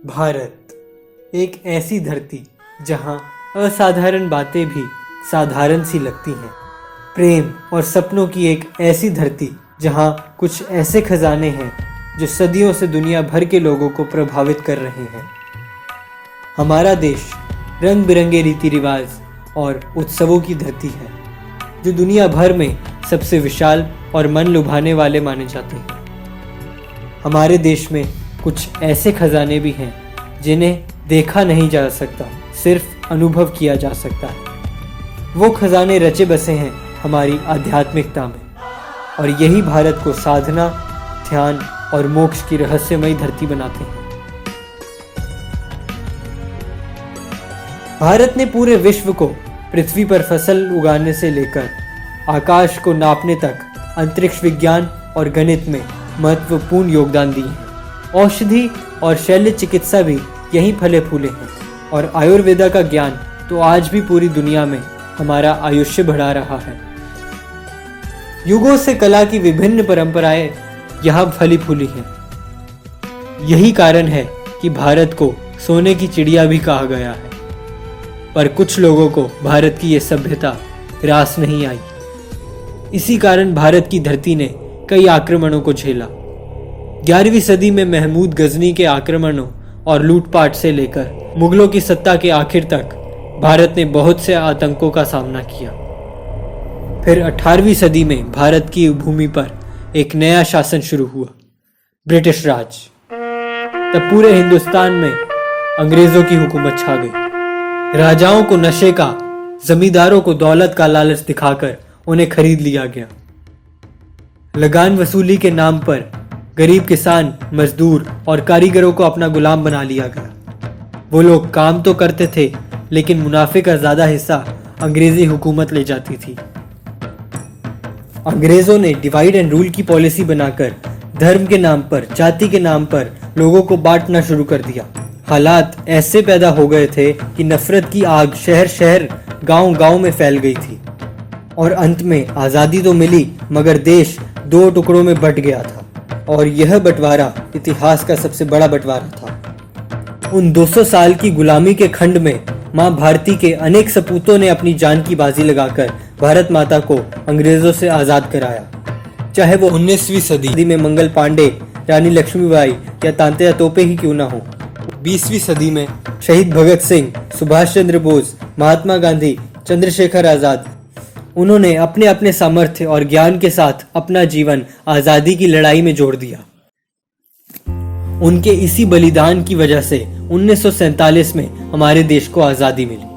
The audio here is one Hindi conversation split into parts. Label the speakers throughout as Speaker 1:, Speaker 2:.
Speaker 1: भारत एक ऐसी धरती जहां असाधारण बातें भी साधारण सी लगती हैं। प्रेम और सपनों की एक ऐसी धरती जहां कुछ ऐसे खजाने हैं जो सदियों से दुनिया भर के लोगों को प्रभावित कर रहे हैं। हमारा देश रंग बिरंगे रीति रिवाज और उत्सवों की धरती है जो दुनिया भर में सबसे विशाल और मन लुभाने वाले माने जाते हैं। हमारे देश में कुछ ऐसे खजाने भी हैं जिन्हें देखा नहीं जा सकता, सिर्फ अनुभव किया जा सकता है। वो खजाने रचे बसे हैं हमारी आध्यात्मिकता में, और यही भारत को साधना, ध्यान और मोक्ष की रहस्यमयी धरती बनाते हैं। भारत ने पूरे विश्व को पृथ्वी पर फसल उगाने से लेकर आकाश को नापने तक अंतरिक्ष विज्ञान और गणित में महत्वपूर्ण योगदान दिए हैं। औषधि और शल्य चिकित्सा भी यहीं फले फूले हैं, और आयुर्वेदा का ज्ञान तो आज भी पूरी दुनिया में हमारा आयुष्य बढ़ा रहा है। युगों से कला की विभिन्न परंपराएं यहाँ फली फूली हैं। यही कारण है कि भारत को सोने की चिड़िया भी कहा गया है। पर कुछ लोगों को भारत की ये सभ्यता रास नहीं आई। इसी कारण भारत की धरती ने कई आक्रमणों को झेला। 11वीं सदी में महमूद गजनी के आक्रमणों और लूटपाट से लेकर मुगलों की सत्ता के आखिर तक भारत ने बहुत से आतंकों का सामना किया। फिर 18वीं सदी में भारत की भूमि पर एक नया शासन शुरू हुआ, ब्रिटिश राज। तब पूरे हिंदुस्तान में अंग्रेजों की हुकूमत छा गई। राजाओं को नशे का, जमींदारों को दौलत का लालच दिखाकर उन्हें खरीद लिया गया। लगान वसूली के नाम पर गरीब किसान, मजदूर और कारीगरों को अपना गुलाम बना लिया गया। वो लोग काम तो करते थे, लेकिन मुनाफे का ज्यादा हिस्सा अंग्रेजी हुकूमत ले जाती थी। अंग्रेजों ने डिवाइड एंड रूल की पॉलिसी बनाकर धर्म के नाम पर, जाति के नाम पर लोगों को बांटना शुरू कर दिया। हालात ऐसे पैदा हो गए थे कि नफरत की आग शहर शहर, गांव गांव में फैल गई थी, और अंत में आजादी तो मिली, मगर देश 2 टुकड़ों में बंट गया था। और यह बंटवारा इतिहास का सबसे बड़ा बंटवारा था। उन 200 साल की गुलामी के खंड में मां भारती के अनेक सपूतों ने अपनी जान की बाजी लगाकर भारत माता को अंग्रेजों से आजाद कराया। चाहे वो 19वीं सदी में मंगल पांडे, रानी लक्ष्मीबाई या तांत्या तोपे ही क्यों ना हो। 20वीं सदी में शहीद भगत सिंह, सुभाष चंद्र बोस, महात्मा गांधी, चंद्रशेखर आजाद, उन्होंने अपने अपने सामर्थ्य और ज्ञान के साथ अपना जीवन आजादी की लड़ाई में जोड़ दिया। उनके इसी बलिदान की वजह से 1947 में हमारे देश को आजादी मिली।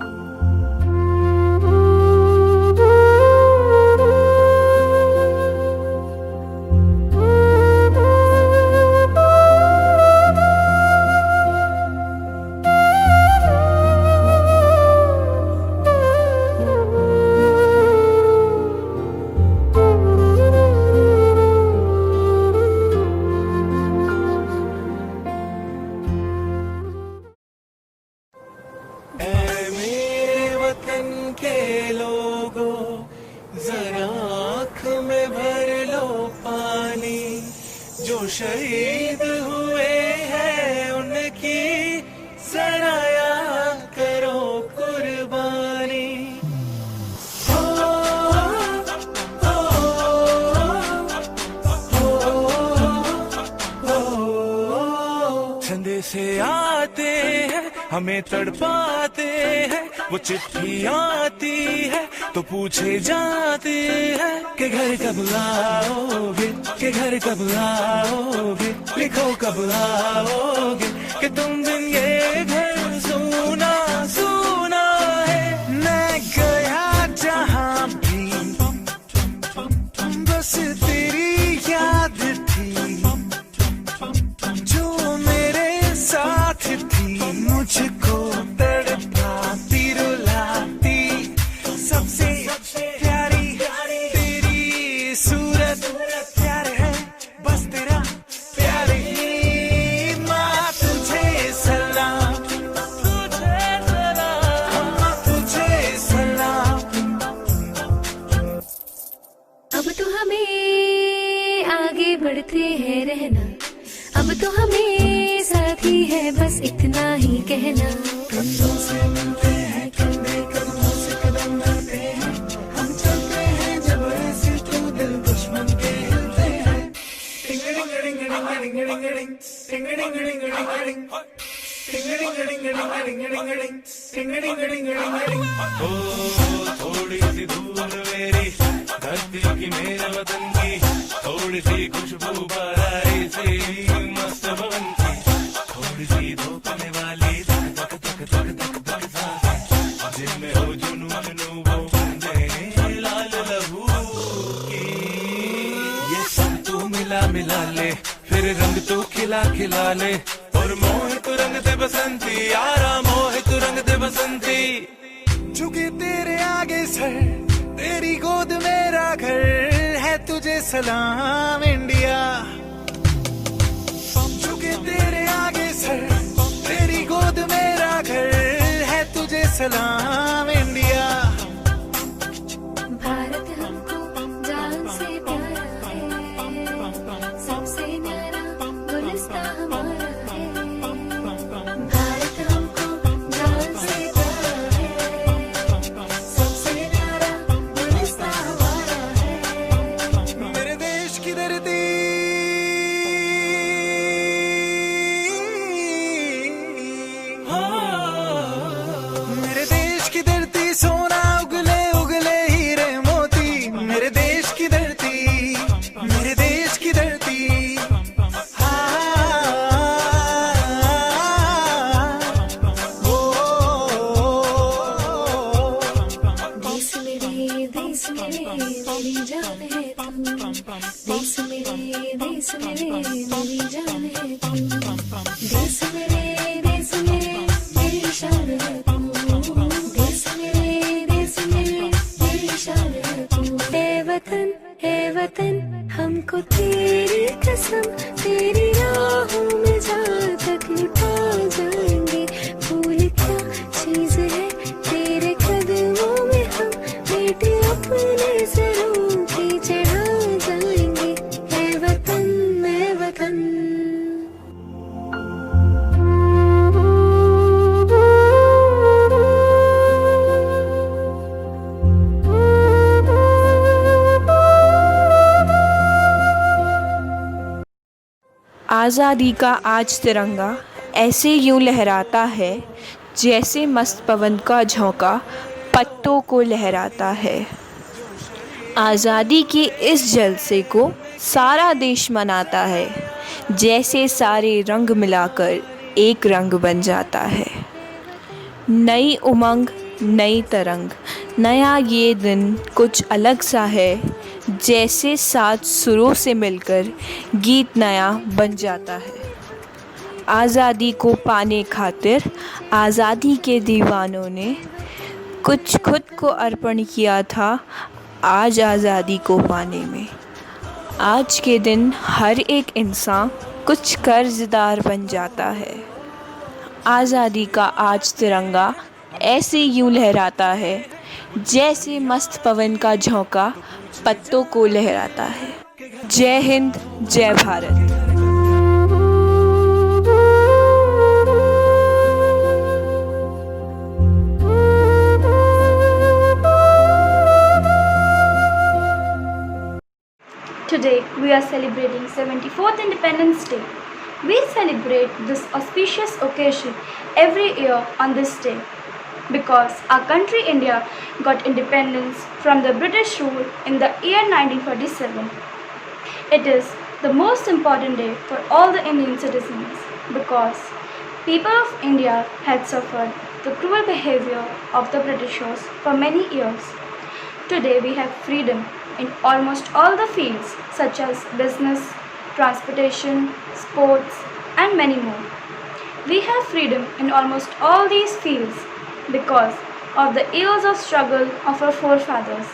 Speaker 2: के लोगों जरा आँख में भर लो पानी, जो शहीद हुए हैं उनकी जरा याद करो कुर्बानी। संदेशे आते हैं, हमें तड़पाते हैं, वो चिट्ठी आती है तो पूछे जाते हैं कि घर कब आओगे, कि घर कब आओगे, लिखो कब आओगे, कि तुम दिन ये घर सुना सुना है। मैं गया जहाँ भी बस तेरी याद थी, जो मेरे साथ थी, मुझको तड़पाती रुलाती, सबसे प्यारी तेरी सूरत, प्यार है बस तेरा प्यार ही। माँ तुझे सलाम
Speaker 3: कहना।
Speaker 2: कंधों से मिलते हैं कंधे, कदमों से कदम मिलते हैं, हम चलते हैं जब ऐसे तो दिल दुश्मन के हिलते हैं। टिंग डिंग डिंग डिंग डिंग डिंग डिंग, टिंग डिंग डिंग डिंग डिंग, टिंग डिंग डिंग डिंग डिंग डिंग, टिंग डिंग डिंग डिंग डिंग। ओ थोड़ी सी धूल मेरी धरती की मेरे वतन की, थोड़ी सी खुशबू बाराई सी मस्त पवन की, थोड़ी सी धोखने वाली धक धक धक धक धक धक सांसें, जिनमें हो जुनू जुनू वो बूंदे लाल लहू की। ये सब तू मिला मिला ले, फिर रंग तू खिला खिला ले, और मोहित रंग दे बसंती यारा, मोहित रंग दे बसंती। झुके तेरे आगे सर, तेरी गोद मेरा घर है, तुझे सलाम इंडिया। झुके तेरे आगे सर, तेरी गोद मेरा घर है, तुझे सलाम इंडिया।
Speaker 3: भारत हमको जान से प्यारा है, सबसे न्यारा गुलिस्तां हमारा है। भारत हमको जान से प्यारा है, सबसे न्यारा गुलिस्तां हमारा है।
Speaker 2: मेरे देश की धरती, मेरे देश की धरती सोना उगले उगले हीरे मोती, मेरे देश की धरती, मेरे देश की धरती।
Speaker 3: देश मेरे मेरी जान है तू, देश मेरे मेरी जान है तू, देश मेरे मेरी शान है तू, देश मेरे मेरी शान है तू। हे वतन हमको तेरी कसम, तेरी राहों में जहाँ तक लुटा जाएंगे। फूल क्या चीज है तेरे कदमों में, हम बेटे अपने सरों की चढ़ा जाएंगे। है वतन मैं वतन।
Speaker 4: आज़ादी का आज तिरंगा ऐसे यूं लहराता है, जैसे मस्त पवन का झोंका पत्तों को लहराता है। आज़ादी के इस जलसे को सारा देश मनाता है, जैसे सारे रंग मिलाकर एक रंग बन जाता है। नई उमंग नई तरंग, नया ये दिन कुछ अलग सा है, जैसे 7 सुरों से मिलकर गीत नया बन जाता है। आज़ादी को पाने खातिर आज़ादी के दीवानों ने कुछ खुद को अर्पण किया था आज आज़ादी को पाने में। आज के दिन हर एक इंसान कुछ कर्जदार बन जाता है। आज़ादी का आज तिरंगा ऐसे यूं लहराता है, जैसे मस्त पवन का झोंका पत्तों को लहराता है। जय हिंद, जय Bharat.
Speaker 5: Today we are celebrating 74th Independence Day. We celebrate this auspicious occasion every year on this day because our country India got independence from the British rule in the year 1947. It is the most important day for all the Indian citizens because people of India had suffered the cruel behavior of the Britishers for many years. Today we have freedom in almost all the fields such as business, transportation, sports and many more. We have freedom in almost all these fields because of the years of struggle of our forefathers.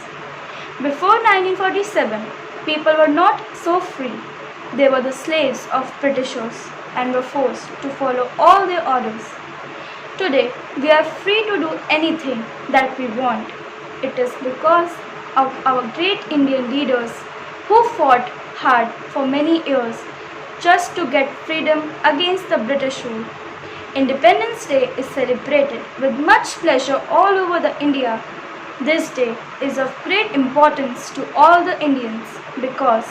Speaker 5: Before 1947, people were not so free. They were the slaves of Britishers and were forced to follow all their orders. Today, we are free to do anything that we want. It is because of our great Indian leaders who fought hard for many years just to get freedom against the British rule. Independence Day is celebrated with much pleasure all over the India. This day is of great importance to all the Indians because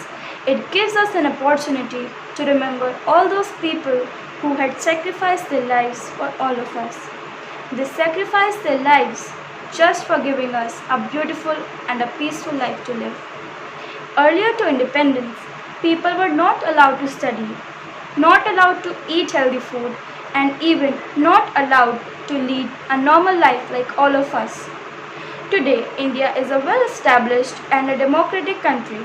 Speaker 5: it gives us an opportunity to remember all those people who had sacrificed their lives for all of us. They sacrificed their lives just for giving us a beautiful and a peaceful life to live. Earlier to independence, people were not allowed to study, not allowed to eat healthy food, and even not allowed to lead a normal life like all of us. Today, India is a well established and a democratic country.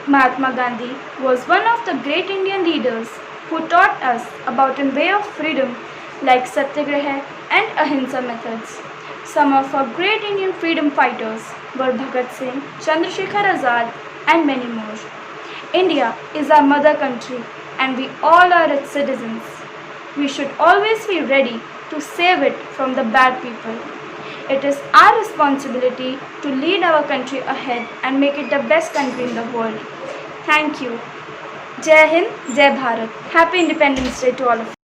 Speaker 5: Mahatma Gandhi was one of the great Indian leaders who taught us about a way of freedom like Satyagraha and Ahimsa methods. Some of our great Indian freedom fighters were Bhagat Singh, Chandrasekhar Azad, and many more. India is our mother country and we all are its citizens. We should always be ready to save it from the bad people. It is our responsibility to lead our country ahead and make it the best country in the world. Thank you. Jai Hind, Jai Bharat. Happy Independence Day to all of you.